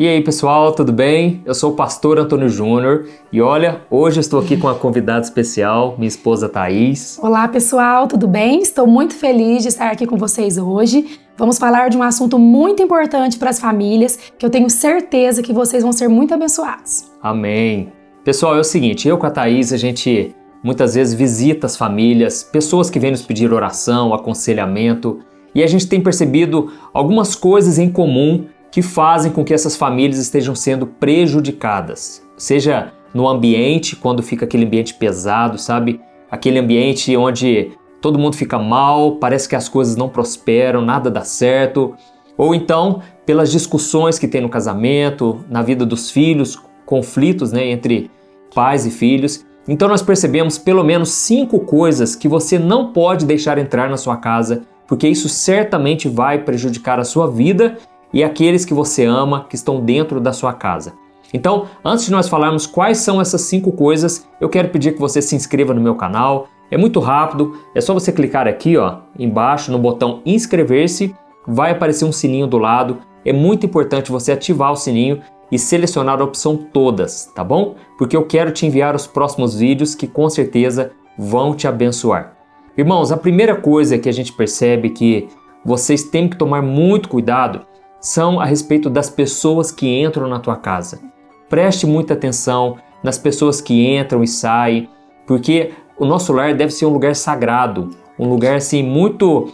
E aí pessoal, tudo bem? Eu sou o pastor Antônio Júnior e olha, hoje eu estou aqui com uma convidada especial, minha esposa Thaís. Olá pessoal, tudo bem? Estou muito feliz de estar aqui com vocês hoje. Vamos falar de um assunto muito importante para as famílias, que eu tenho certeza que vocês vão ser muito abençoados. Amém. Pessoal, é o seguinte, eu com a Thaís, a gente muitas vezes visita as famílias, pessoas que vêm nos pedir oração, aconselhamento, e a gente tem percebido algumas coisas em comum que fazem com que essas famílias estejam sendo prejudicadas. Seja no ambiente, quando fica aquele ambiente pesado, sabe? Aquele ambiente onde todo mundo fica mal, parece que as coisas não prosperam, nada dá certo. Ou então, pelas discussões que tem no casamento, na vida dos filhos, conflitos, né, entre pais e filhos. Então nós percebemos pelo menos 5 coisas que você não pode deixar entrar na sua casa, porque isso certamente vai prejudicar a sua vida e aqueles que você ama, que estão dentro da sua casa. Então, antes de nós falarmos quais são essas 5 coisas, eu quero pedir que você se inscreva no meu canal. É muito rápido, é só você clicar aqui, ó, embaixo no botão inscrever-se, vai aparecer um sininho do lado. É muito importante você ativar o sininho e selecionar a opção todas, tá bom? Porque eu quero te enviar os próximos vídeos que com certeza vão te abençoar. Irmãos, a primeira coisa que a gente percebe que vocês têm que tomar muito cuidado são a respeito das pessoas que entram na tua casa. Preste muita atenção nas pessoas que entram e saem, porque o nosso lar deve ser um lugar sagrado, um lugar assim muito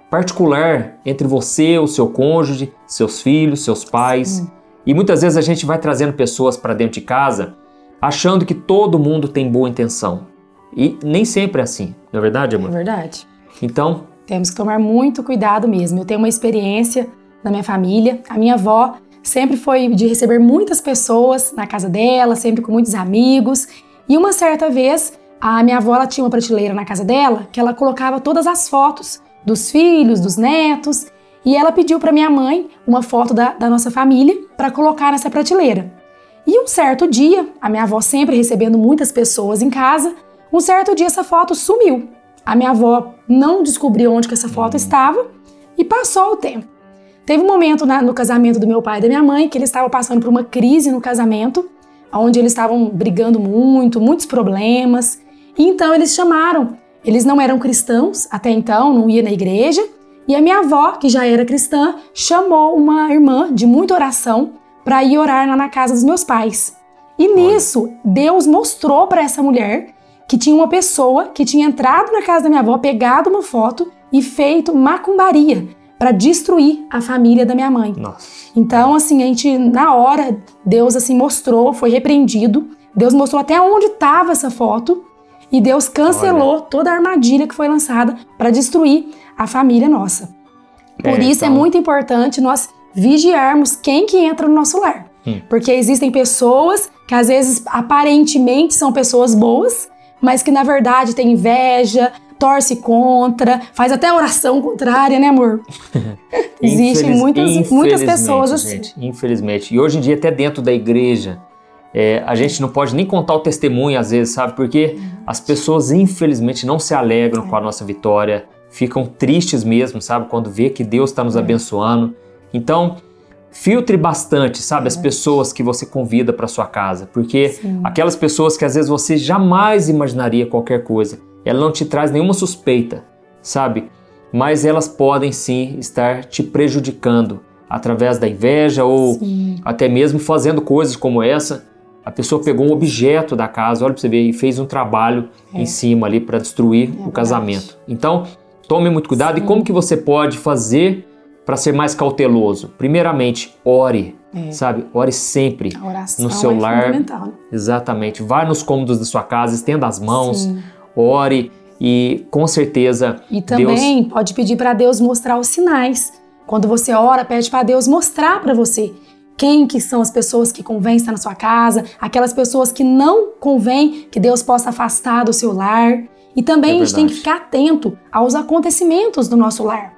particular entre você, o seu cônjuge, seus filhos, seus pais. Sim. E muitas vezes a gente vai trazendo pessoas para dentro de casa achando que todo mundo tem boa intenção. E nem sempre é assim, não é verdade, amor? É verdade. Então, temos que tomar muito cuidado mesmo. Eu tenho uma experiência na minha família. A minha avó sempre foi de receber muitas pessoas na casa dela, sempre com muitos amigos. E uma certa vez, a minha avó ela tinha uma prateleira na casa dela que ela colocava todas as fotos dos filhos, dos netos. E ela pediu para minha mãe uma foto da nossa família para colocar nessa prateleira. E um certo dia, a minha avó sempre recebendo muitas pessoas em casa, um certo dia essa foto sumiu. A minha avó não descobriu onde que essa foto estava e passou o tempo. Teve um momento no casamento do meu pai e da minha mãe que eles estavam passando por uma crise no casamento, onde eles estavam brigando muitos problemas. E então eles chamaram, eles não eram cristãos até então, não ia na igreja, e a minha avó, que já era cristã, chamou uma irmã de muita oração para ir orar na casa dos meus pais. E nisso, Deus mostrou para essa mulher que tinha uma pessoa que tinha entrado na casa da minha avó, pegado uma foto e feito macumbaria para destruir a família da minha mãe. nossa. Então, assim, a gente, na hora, Deus, assim, mostrou, foi repreendido. Deus mostrou até onde estava essa foto e Deus cancelou toda a armadilha que foi lançada para destruir a família nossa. Por isso é muito importante nós vigiarmos quem que entra no nosso lar. Porque existem pessoas que, às vezes, aparentemente são pessoas boas, mas que, na verdade, têm inveja, torce contra, faz até oração contrária, né, amor? Existem muitas pessoas assim. Gente, infelizmente. E hoje em dia, até dentro da igreja, a gente não pode nem contar o testemunho às vezes, sabe? Porque as pessoas, infelizmente, não se alegram com a nossa vitória, ficam tristes mesmo, sabe? Quando vê que Deus está nos abençoando. Então, filtre bastante, sabe? As pessoas que você convida para sua casa. Porque aquelas pessoas que às vezes você jamais imaginaria qualquer coisa, ela não te traz nenhuma suspeita, sabe? Mas elas podem sim estar te prejudicando através da inveja ou até mesmo fazendo coisas como essa. A pessoa pegou um objeto da casa, olha para você ver, e fez um trabalho em cima ali para destruir o casamento. Então, tome muito cuidado. E como que você pode fazer para ser mais cauteloso? Primeiramente, ore, sabe? Ore sempre A oração no seu lar. fundamental. Exatamente. Vá nos cômodos da sua casa, estenda as mãos, ore e com certeza E também pode pedir para Deus mostrar os sinais. Quando você ora, pede para Deus mostrar para você quem que são as pessoas que convém estar na sua casa, aquelas pessoas que não convém que Deus possa afastar do seu lar. E também a gente tem que ficar atento aos acontecimentos do nosso lar.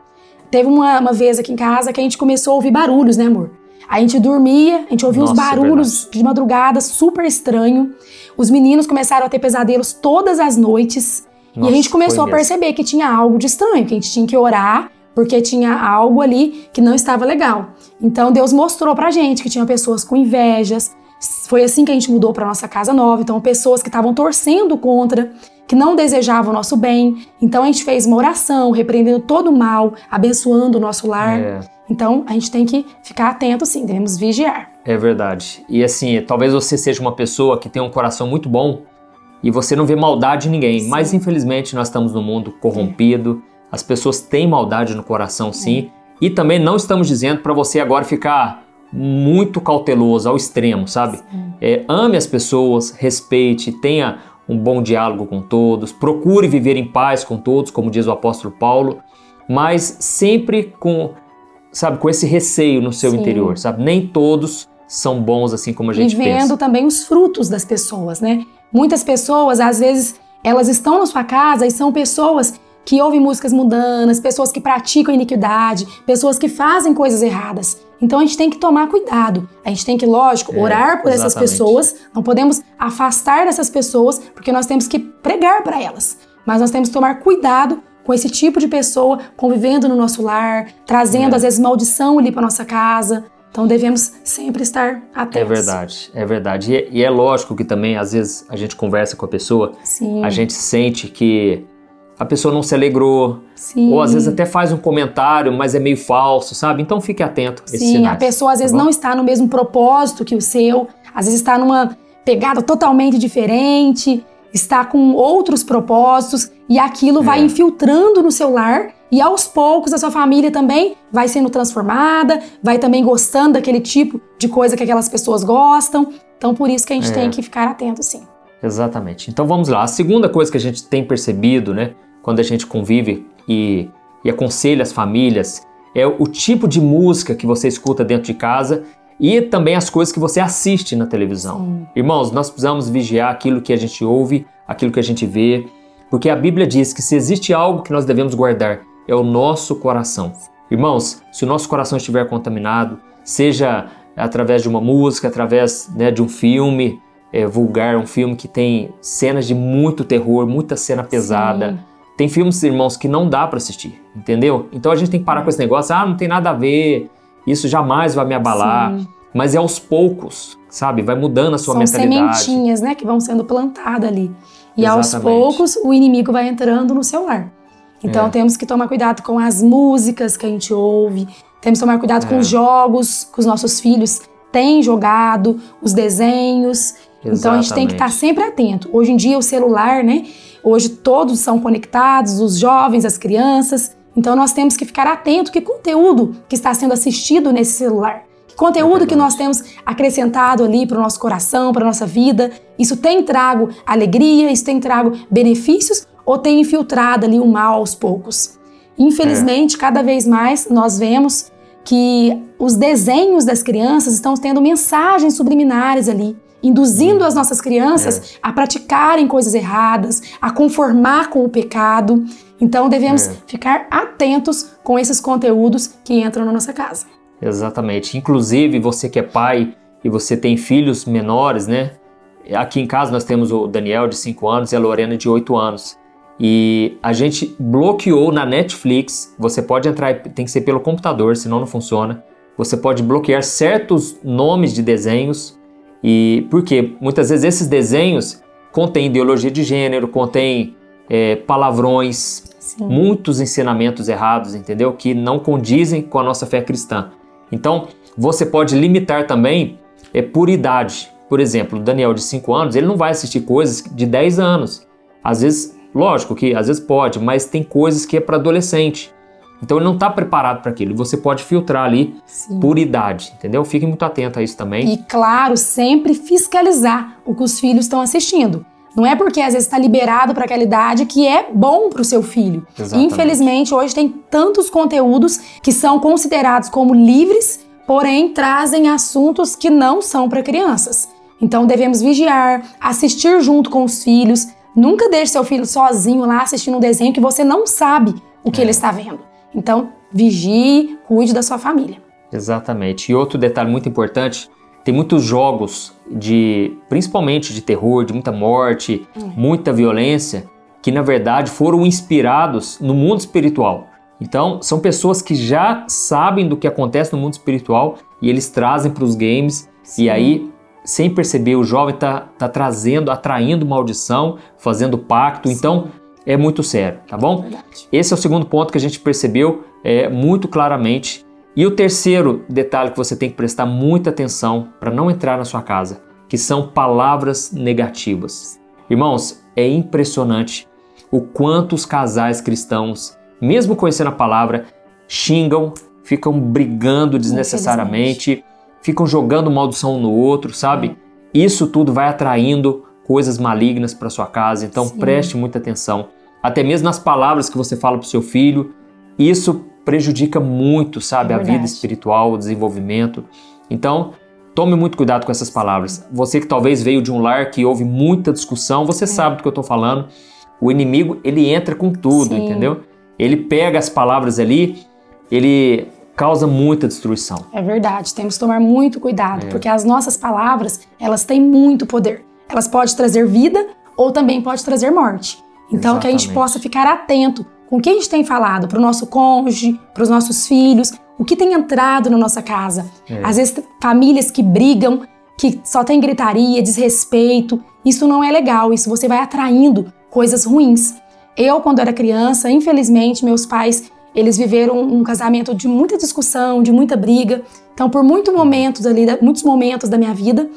Teve uma vez aqui em casa que a gente começou a ouvir barulhos, né, amor? A gente dormia, a gente ouvia uns barulhos de madrugada super estranho. Os meninos começaram a ter pesadelos todas as noites. E a gente começou a perceber que tinha algo de estranho, que a gente tinha que orar porque tinha algo ali que não estava legal. Então Deus mostrou pra gente que tinha pessoas com invejas. Foi assim que a gente mudou para nossa casa nova. Então pessoas que estavam torcendo contra, que não desejavam o nosso bem. Então a gente fez uma oração, repreendendo todo o mal, abençoando o nosso lar. Então a gente tem que ficar atento, sim, devemos vigiar. É verdade. E assim, talvez você seja uma pessoa que tem um coração muito bom e você não vê maldade em ninguém. Sim. Mas infelizmente nós estamos num mundo corrompido. As pessoas têm maldade no coração, sim. E também não estamos dizendo para você agora ficar muito cauteloso ao extremo, sabe? Ame as pessoas, respeite, tenha um bom diálogo com todos, procure viver em paz com todos, como diz o apóstolo Paulo, mas sempre com esse receio no seu interior, sabe? Nem todos são bons assim como a gente pensa. E vendo também os frutos das pessoas, né? Muitas pessoas, às vezes, elas estão na sua casa e são pessoas que ouvem músicas mundanas, pessoas que praticam iniquidade, pessoas que fazem coisas erradas. Então a gente tem que tomar cuidado. A gente tem que, lógico, orar por essas pessoas. Não podemos afastar dessas pessoas, porque nós temos que pregar para elas. Mas nós temos que tomar cuidado com esse tipo de pessoa convivendo no nosso lar, trazendo às vezes maldição ali para nossa casa. Então devemos sempre estar atentos. É verdade. E é lógico que também às vezes a gente conversa com a pessoa, a gente sente que a pessoa não se alegrou, ou às vezes até faz um comentário, mas é meio falso, sabe? Então fique atento a esses sinais. A pessoa às vezes não está no mesmo propósito que o seu, às vezes está numa pegada totalmente diferente, está com outros propósitos, e aquilo vai infiltrando no seu lar, e aos poucos a sua família também vai sendo transformada, vai também gostando daquele tipo de coisa que aquelas pessoas gostam. Então por isso que a gente tem que ficar atento, sim. Exatamente. Então vamos lá. A segunda coisa que a gente tem percebido, né, quando a gente convive e aconselha as famílias, é o tipo de música que você escuta dentro de casa e também as coisas que você assiste na televisão. Sim. Irmãos, nós precisamos vigiar aquilo que a gente ouve, aquilo que a gente vê, porque a Bíblia diz que se existe algo que nós devemos guardar, é o nosso coração. Irmãos, se o nosso coração estiver contaminado, seja através de uma música, através, né, de um filme vulgar, um filme que tem cenas de muito terror, muita cena pesada. Sim. Tem filmes, irmãos, que não dá para assistir, entendeu? Então a gente tem que parar com esse negócio, não tem nada a ver, isso jamais vai me abalar. Sim. Mas é aos poucos, sabe? Vai mudando a sua mentalidade. São sementinhas, né, que vão sendo plantadas ali. E aos poucos o inimigo vai entrando no seu lar. Então temos que tomar cuidado com as músicas que a gente ouve, temos que tomar cuidado com os jogos que os nossos filhos têm jogado, os desenhos. Exatamente. Então a gente tem que estar sempre atento. Hoje em dia o celular, né? Hoje todos são conectados, os jovens, as crianças. Então nós temos que ficar atento que conteúdo que está sendo assistido nesse celular. Que conteúdo que nós temos acrescentado ali para o nosso coração, para a nossa vida. Isso tem trago alegria, isso tem trago benefícios ou tem infiltrado ali o mal aos poucos. Infelizmente, cada vez mais nós vemos que os desenhos das crianças estão tendo mensagens subliminares ali, induzindo as nossas crianças a praticarem coisas erradas, a conformar com o pecado. Então devemos ficar atentos com esses conteúdos que entram na nossa casa. Exatamente. Inclusive, você que é pai e você tem filhos menores, né? Aqui em casa nós temos o Daniel de 5 anos e a Lorena de 8 anos. E a gente bloqueou na Netflix, você pode entrar, tem que ser pelo computador, senão não funciona. Você pode bloquear certos nomes de desenhos, e porque muitas vezes esses desenhos contêm ideologia de gênero, contêm palavrões, muitos ensinamentos errados, entendeu? Que não condizem com a nossa fé cristã. Então, você pode limitar também por idade. Por exemplo, o Daniel de 5 anos, ele não vai assistir coisas de 10 anos. Às vezes, lógico que às vezes pode, mas tem coisas que é para adolescente. Então ele não está preparado para aquilo. Você pode filtrar ali por idade, entendeu? Fique muito atento a isso também. E claro, sempre fiscalizar o que os filhos estão assistindo. Não é porque às vezes está liberado para aquela idade que é bom para o seu filho. Exatamente. Infelizmente, hoje tem tantos conteúdos que são considerados como livres, porém trazem assuntos que não são para crianças. Então devemos vigiar, assistir junto com os filhos. Nunca deixe seu filho sozinho lá assistindo um desenho que você não sabe o que ele está vendo. Então, vigie, cuide da sua família. Exatamente. E outro detalhe muito importante, tem muitos jogos, principalmente de terror, de muita morte, muita violência, que na verdade foram inspirados no mundo espiritual. Então, são pessoas que já sabem do que acontece no mundo espiritual e eles trazem para os games. Sim. E aí, sem perceber, o jovem tá atraindo maldição, fazendo pacto. Sim. Então, é muito sério, tá bom? Esse é o segundo ponto que a gente percebeu muito claramente. E o terceiro detalhe que você tem que prestar muita atenção para não entrar na sua casa, que são palavras negativas. Irmãos, é impressionante o quanto os casais cristãos, mesmo conhecendo a palavra, xingam, ficam brigando desnecessariamente, ficam jogando maldição um no outro, sabe? Isso tudo vai atraindo coisas malignas para sua casa, então Sim. preste muita atenção. Até mesmo nas palavras que você fala para o seu filho, isso prejudica muito, sabe? A vida espiritual, o desenvolvimento. Então, tome muito cuidado com essas palavras. Você que talvez veio de um lar que houve muita discussão, você sabe do que eu estou falando. O inimigo, ele entra com tudo, Sim. entendeu? Ele pega as palavras ali, ele causa muita destruição. É verdade, temos que tomar muito cuidado, porque as nossas palavras, elas têm muito poder. Elas podem trazer vida ou também podem trazer morte. Então, Exatamente. Que a gente possa ficar atento com o que a gente tem falado para o nosso cônjuge, para os nossos filhos, o que tem entrado na nossa casa. Às vezes, famílias que brigam, que só tem gritaria, desrespeito, isso não é legal, isso você vai atraindo coisas ruins. Eu, quando era criança, infelizmente, meus pais, eles viveram um casamento de muita discussão, de muita briga. Então, por muitos momentos da minha vida,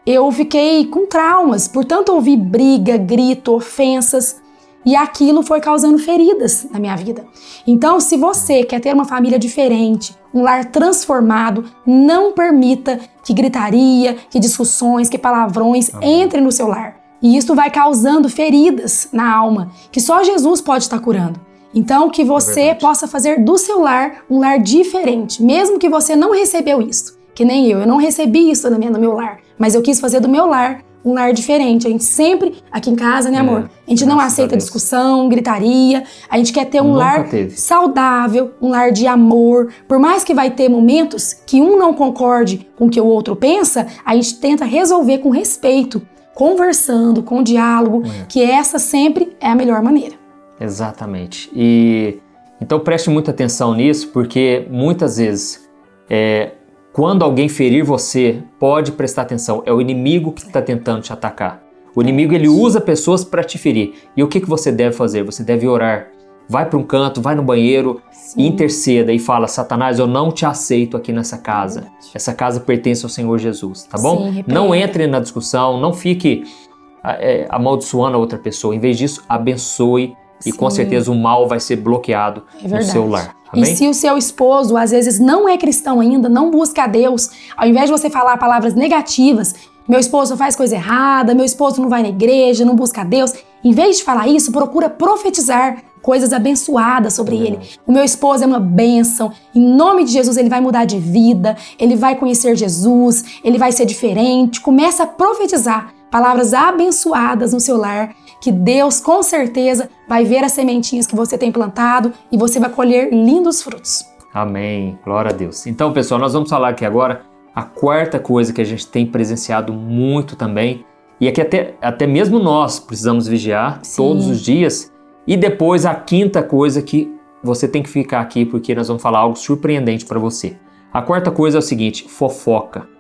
eu fiquei com traumas, por tanto ouvir briga, grito, ofensas, e aquilo foi causando feridas na minha vida. Então, se você quer ter uma família diferente, um lar transformado, não permita que gritaria, que discussões, que palavrões entrem no seu lar. E isso vai causando feridas na alma, que só Jesus pode estar curando. Então, que você possa fazer do seu lar um lar diferente, mesmo que você não recebeu isso. Que nem eu não recebi isso no meu lar, mas eu quis fazer do meu lar um lar diferente. A gente sempre, aqui em casa, né, amor? A gente não aceita discussão, gritaria. A gente quer ter um lar saudável, um lar de amor. Por mais que vai ter momentos que um não concorde com o que o outro pensa, a gente tenta resolver com respeito, conversando, com diálogo, que essa sempre é a melhor maneira. Exatamente. E então preste muita atenção nisso, porque muitas vezes quando alguém ferir você, pode prestar atenção, é o inimigo que está tentando te atacar. O inimigo, ele usa pessoas para te ferir. E o que você deve fazer? Você deve orar. Vai para um canto, vai no banheiro, interceda e fala: Satanás, eu não te aceito aqui nessa casa. Essa casa pertence ao Senhor Jesus, tá bom? Não entre na discussão, não fique amaldiçoando a outra pessoa. Em vez disso, abençoe e com certeza o mal vai ser bloqueado no seu lar. Amém? E se o seu esposo, às vezes, não é cristão ainda, não busca a Deus, ao invés de você falar palavras negativas, meu esposo faz coisa errada, meu esposo não vai na igreja, não busca a Deus, em vez de falar isso, procura profetizar coisas abençoadas sobre ele. O meu esposo é uma bênção, em nome de Jesus ele vai mudar de vida, ele vai conhecer Jesus, ele vai ser diferente. Começa a profetizar palavras abençoadas no seu lar, que Deus com certeza vai ver as sementinhas que você tem plantado e você vai colher lindos frutos. Amém, glória a Deus. Então, pessoal, nós vamos falar aqui agora a quarta coisa que a gente tem presenciado muito também, e aqui até mesmo nós precisamos vigiar todos os dias. E depois a quinta coisa que você tem que ficar aqui, porque nós vamos falar algo surpreendente para você. A quarta coisa é o seguinte: fofoca.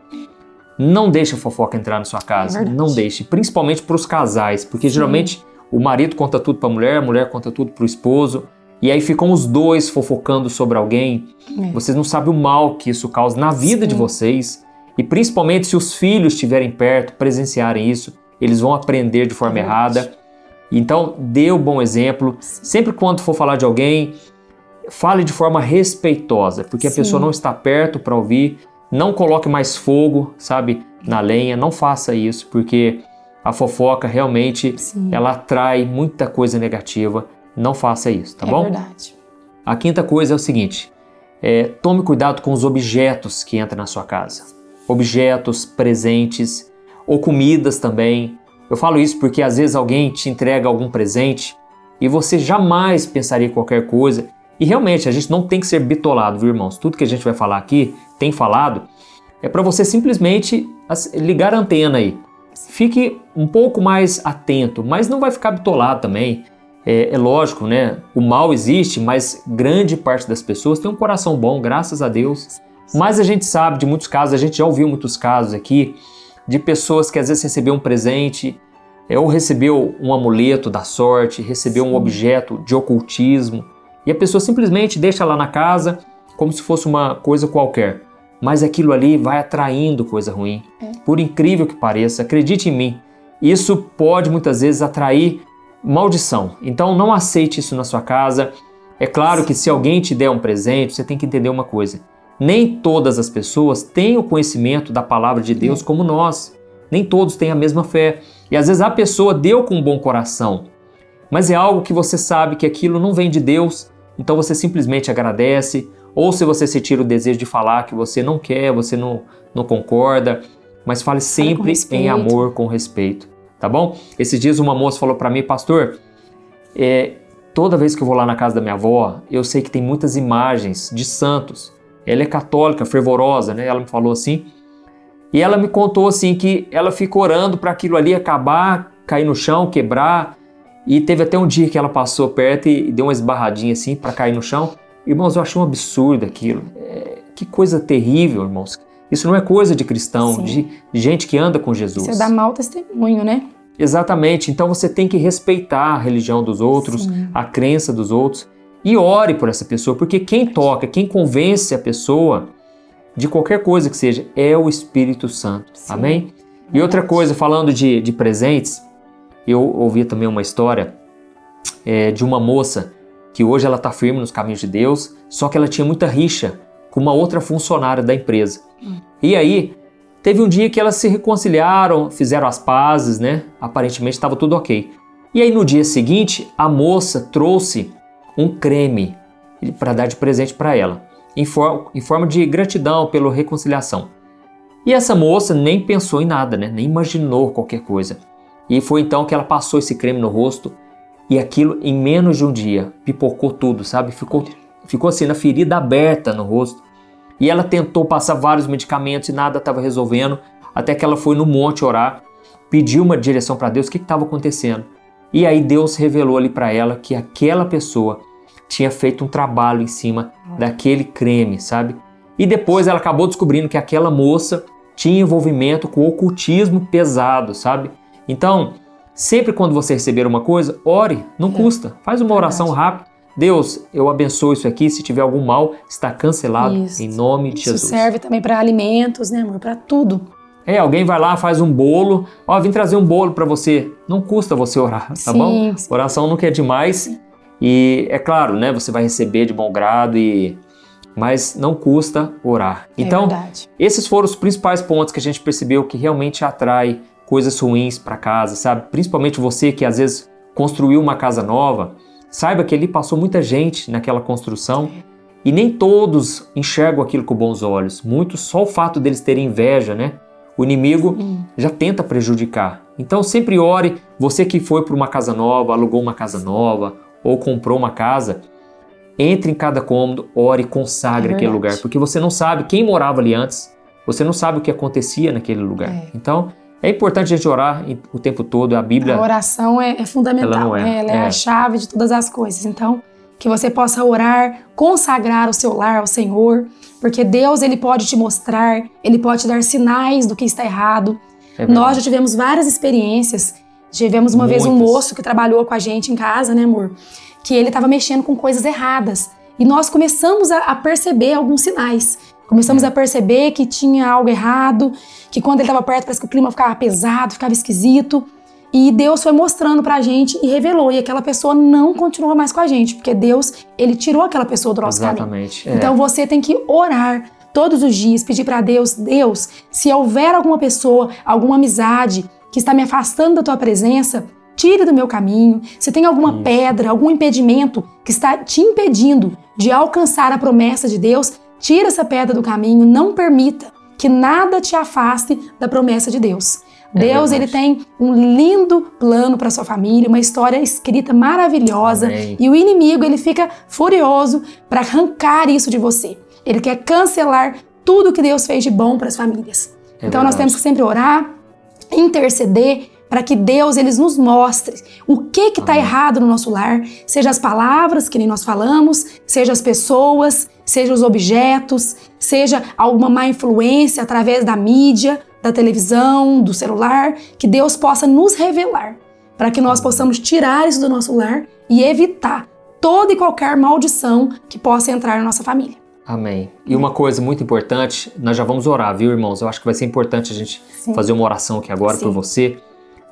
Não deixe a fofoca entrar na sua casa, não deixe, principalmente para os casais, porque geralmente o marido conta tudo para a mulher conta tudo para o esposo, e aí ficam os dois fofocando sobre alguém. Vocês não sabem o mal que isso causa na vida de vocês, e principalmente se os filhos estiverem perto, presenciarem isso, eles vão aprender de forma errada. Então, dê o bom exemplo. Sempre quando for falar de alguém, fale de forma respeitosa, porque a pessoa não está perto para ouvir. Não coloque mais fogo, sabe, na lenha. Não faça isso, porque a fofoca realmente ela atrai muita coisa negativa. Não faça isso, tá bom? É verdade. A quinta coisa é o seguinte: tome cuidado com os objetos que entram na sua casa. Objetos, presentes ou comidas também. Eu falo isso porque às vezes alguém te entrega algum presente e você jamais pensaria em qualquer coisa. E realmente a gente não tem que ser bitolado, viu, irmãos? Tudo que a gente vai falar aqui, tem falado, é para você simplesmente ligar a antena aí. Fique um pouco mais atento, mas não vai ficar bitolado também. É lógico, né? O mal existe, mas grande parte das pessoas tem um coração bom, graças a Deus. Mas a gente sabe de muitos casos, a gente já ouviu muitos casos aqui, de pessoas que às vezes recebeu um presente, ou recebeu um amuleto da sorte, recebeu um objeto de ocultismo, e a pessoa simplesmente deixa lá na casa como se fosse uma coisa qualquer. Mas aquilo ali vai atraindo coisa ruim. Por incrível que pareça, acredite em mim, isso pode muitas vezes atrair maldição. Então não aceite isso na sua casa. É claro que se alguém te der um presente, você tem que entender uma coisa. Nem todas as pessoas têm o conhecimento da palavra de Deus como nós. Nem todos têm a mesma fé. E às vezes a pessoa deu com um bom coração, mas é algo que você sabe que aquilo não vem de Deus, então você simplesmente agradece, ou se você se tira o desejo de falar que você não quer, você não concorda, mas fale sempre em amor, com respeito, tá bom? Esses dias uma moça falou para mim, pastor, toda vez que eu vou lá na casa da minha avó, eu sei que tem muitas imagens de santos. Ela é católica, fervorosa, né? Ela me falou assim. E ela me contou assim que ela fica orando para aquilo ali acabar, cair no chão, quebrar. E teve até um dia que ela passou perto e deu uma esbarradinha assim para cair no chão. Irmãos, eu achei um absurdo aquilo. Que coisa terrível, irmãos. Isso não é coisa de cristão, de gente que anda com Jesus. Isso é dar mau testemunho, né? Exatamente. Então você tem que respeitar a religião dos outros, a crença dos outros. E ore por essa pessoa, porque quem toca, quem convence a pessoa de qualquer coisa que seja, é o Espírito Santo. Sim, amém? E outra coisa, falando de presentes, eu ouvi também uma história de uma moça que hoje ela está firme nos caminhos de Deus, só que ela tinha muita rixa com uma outra funcionária da empresa. E aí, teve um dia que elas se reconciliaram, fizeram as pazes, né? Aparentemente estava tudo ok. E aí no dia seguinte, a moça trouxe um creme para dar de presente para ela, em forma de gratidão pela reconciliação. E essa moça nem pensou em nada, né? Nem imaginou qualquer coisa. E foi então que ela passou esse creme no rosto e aquilo em menos de um dia pipocou tudo, sabe? Ficou assim na ferida aberta no rosto. E ela tentou passar vários medicamentos e nada estava resolvendo, até que ela foi no monte orar, pediu uma direção para Deus, o que estava acontecendo. E aí Deus revelou ali para ela que aquela pessoa tinha feito um trabalho em cima daquele creme, sabe? E depois ela acabou descobrindo que aquela moça tinha envolvimento com ocultismo pesado, sabe? Então, sempre quando você receber uma coisa, ore, não custa. Faz uma oração rápida. Deus, eu abençoo isso aqui, se tiver algum mal, está cancelado em nome de Jesus. Isso serve também para alimentos, né, amor? Para tudo. Alguém vai lá, faz um bolo, vim trazer um bolo para você. Não custa você orar, tá bom? Sim. Oração nunca é demais. Sim. E é claro, né, você vai receber de bom grado, mas não custa orar. Então, esses foram os principais pontos que a gente percebeu que realmente atrai coisas ruins para casa, sabe? Principalmente você que às vezes construiu uma casa nova, saiba que ali passou muita gente naquela construção e nem todos enxergam aquilo com bons olhos. Muitos, só o fato deles terem inveja, né? O inimigo já tenta prejudicar. Então sempre ore, você que foi para uma casa nova, alugou uma casa nova ou comprou uma casa, entre em cada cômodo, ore e consagre aquele lugar, porque você não sabe quem morava ali antes, você não sabe o que acontecia naquele lugar. Então é importante a gente orar o tempo todo, a Bíblia... A oração é fundamental, ela é a chave de todas as coisas. Então, que você possa orar, consagrar o seu lar ao Senhor, porque Deus, Ele pode te mostrar, Ele pode te dar sinais do que está errado. Nós já tivemos várias experiências. Tivemos uma vez um moço que trabalhou com a gente em casa, né, amor? Que ele estava mexendo com coisas erradas. E nós começamos a perceber alguns sinais. Começamos a perceber que tinha algo errado, que quando ele estava perto parece que o clima ficava pesado, ficava esquisito. E Deus foi mostrando pra gente e revelou. E aquela pessoa não continuou mais com a gente, porque Deus, Ele tirou aquela pessoa do nosso caminho. Então você tem que orar todos os dias, pedir pra Deus, Deus, se houver alguma pessoa, alguma amizade que está me afastando da Tua presença, tire do meu caminho. Se tem alguma pedra, algum impedimento que está te impedindo de alcançar a promessa de Deus, tira essa pedra do caminho, não permita que nada te afaste da promessa de Deus. Deus, Ele tem um lindo plano para sua família, uma história escrita maravilhosa. Amém. E o inimigo, ele fica furioso para arrancar isso de você. Ele quer cancelar tudo que Deus fez de bom para as famílias. Então nós temos que sempre orar, interceder, para que Deus nos mostre o que está errado no nosso lar, seja as palavras que nem nós falamos, seja as pessoas, seja os objetos, seja alguma má influência através da mídia, da televisão, do celular, que Deus possa nos revelar, para que nós possamos tirar isso do nosso lar e evitar toda e qualquer maldição que possa entrar na nossa família. Amém. E uma coisa muito importante, nós já vamos orar, viu, irmãos? Eu acho que vai ser importante a gente fazer uma oração aqui agora por você.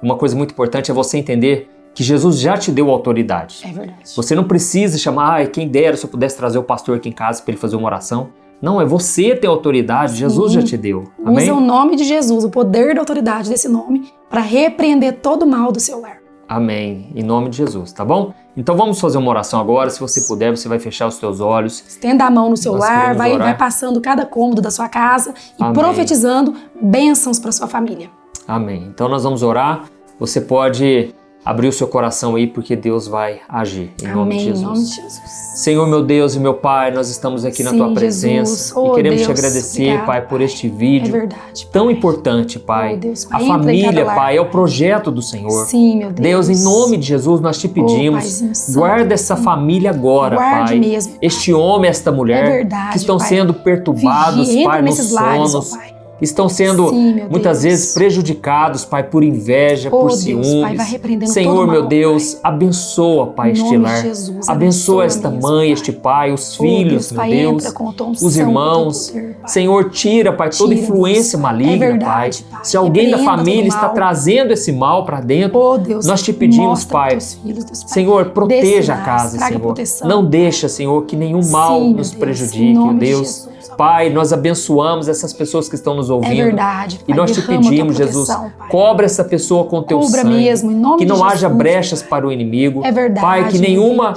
Uma coisa muito importante é você entender que Jesus já te deu autoridade. É verdade. Você não precisa chamar, quem dera se eu pudesse trazer o pastor aqui em casa para ele fazer uma oração. Não, é você ter autoridade, Jesus já te deu. Amém? Usa o nome de Jesus, o poder da autoridade desse nome, para repreender todo o mal do seu lar. Amém. Em nome de Jesus, tá bom? Então vamos fazer uma oração agora. Se você puder, você vai fechar os seus olhos. Estenda a mão no seu lar, vai passando cada cômodo da sua casa e profetizando bênçãos para sua família. Amém. Então nós vamos orar. Você pode abrir o seu coração aí, porque Deus vai agir. Em nome de Jesus. Em nome de Jesus. Senhor, meu Deus e meu Pai, nós estamos aqui na Tua presença e queremos te agradecer, obrigado, Pai, por este vídeo verdade, tão importante, Pai. Deus, Pai. A família, Pai, é o projeto do Senhor. Sim, meu Deus. Deus, em nome de Jesus, nós te pedimos, guarda essa família agora, Pai. Mesmo, Pai. Este homem, esta mulher, que estão sendo perturbados, Pai, nos sonos. Estão sendo muitas vezes prejudicados, Pai, por inveja, por ciúmes. Pai, vai repreendendo Senhor, todo meu mal, Deus, Pai. abençoa, Pai, este lar. Abençoa esta mãe, Pai. este pai, os filhos, Pai, meu Deus, os irmãos. Poder, Senhor, tira, Pai, toda influência maligna, verdade, Pai. Se alguém da família está trazendo esse mal para dentro, Deus, nós te pedimos, Pai. Filhos, Deus, Pai. Senhor, proteja a casa, Senhor. Proteção, não deixa, Senhor, que nenhum mal nos prejudique, Deus. Pai, nós abençoamos essas pessoas que estão nos ouvindo. É verdade, Pai. E nós te pedimos, Jesus, cobre essa pessoa com teu sangue. Mesmo, em nome que não de haja Jesus, brechas para o inimigo. É verdade, Pai, que nenhuma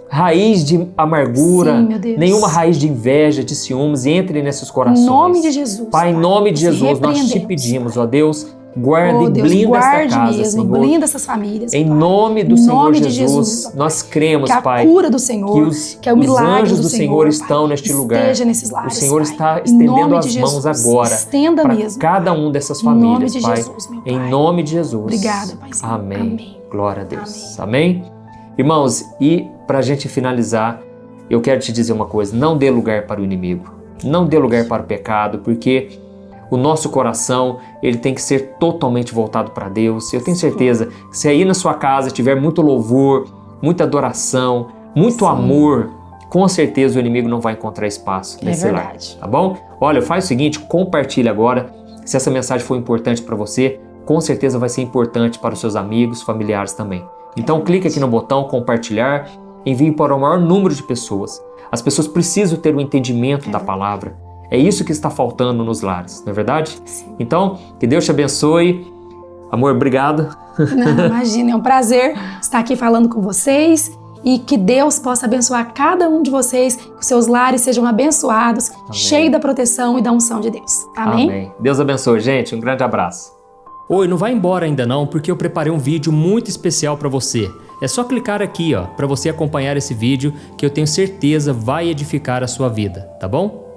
raiz de amargura, nenhuma raiz de inveja, de ciúmes entre nesses corações. Em nome de Jesus. Pai, em nome de Jesus, nós te pedimos, ó Deus, guarda e blinda esta casa, mesmo, Senhor. Blinda essas famílias, em Pai. nome do Senhor Jesus, nós cremos, que a Pai, cura do Senhor, que é o milagre os anjos do Senhor estão neste lugar. Nesses lares, o Senhor Pai. está estendendo as mãos agora para mesmo, cada um dessas famílias, em nome de Pai. Jesus, meu Pai. Em nome de Jesus. Obrigada, Pai. Amém. Glória a Deus. Amém. Irmãos, e para a gente finalizar, eu quero te dizer uma coisa: não dê lugar para o inimigo, não dê lugar para o pecado, porque o nosso coração, ele tem que ser totalmente voltado para Deus. Eu tenho certeza que se aí na sua casa tiver muito louvor, muita adoração, muito amor, com certeza o inimigo não vai encontrar espaço nesse lar, tá bom? Olha, faz o seguinte, compartilha agora. Se essa mensagem for importante para você, com certeza vai ser importante para os seus amigos, familiares também. Então clique aqui no botão compartilhar, envie para o maior número de pessoas. As pessoas precisam ter o entendimento da palavra. É isso que está faltando nos lares, não é verdade? Sim. Então, que Deus te abençoe. Amor, obrigado. Não, imagina, é um prazer estar aqui falando com vocês e que Deus possa abençoar cada um de vocês, que os seus lares sejam abençoados, cheios da proteção e da unção de Deus. Amém? Amém. Deus abençoe, gente. Um grande abraço. Oi, não vai embora ainda não, porque eu preparei um vídeo muito especial para você. É só clicar aqui, ó, para você acompanhar esse vídeo que eu tenho certeza vai edificar a sua vida, tá bom?